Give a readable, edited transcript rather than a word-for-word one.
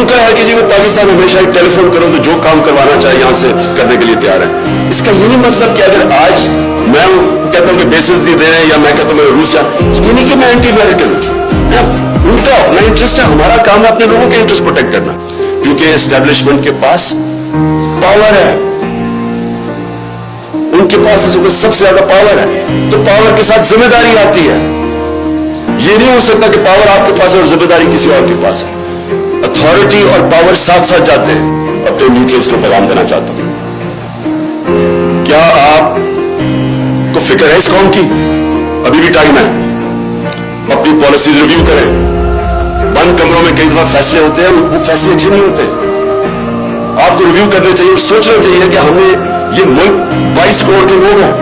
उनका है कि जी वो पाकिस्तान हमेशा ही टेलीफोन करो तो जो काम करवाना चाहिए यहां से करने के लिए तैयार है। इसका ये नहीं मतलब कि अगर आज मैं कहता हूं कि बेसिस नहीं दे रहे या मैं कहता हूं मैं रूस या ये नहीं कि मैं एंटी अमेरिकन हूं। उनका अपना इंटरेस्ट है, हमारा काम है अपने लोगों के इंटरेस्ट प्रोटेक्ट करना, क्योंकि एस्टेब्लिशमेंट के पास पावर है, उनके पास इस वक्त सबसे ज्यादा पावर है, तो पावर के साथ जिम्मेदारी आती है। ये नहीं हो सकता कि पावर आपके पास है और जिम्मेदारी किसी और के पास है। अथॉरिटी और पावर साथ साथ जाते हैं। अपने न्यूट्रल्स को पैगाम देना चाहता हूं, क्या आप को फिक्र है इस कौम की? अभी भी टाइम है, अपनी पॉलिसीज रिव्यू करें। बंद कमरों में कई दफा फैसले होते हैं, वो फैसले अच्छे नहीं होते। आपको रिव्यू करने चाहिए और सोचना चाहिए कि हमने ये मुल्क 22 करोड़ के लोग हैं,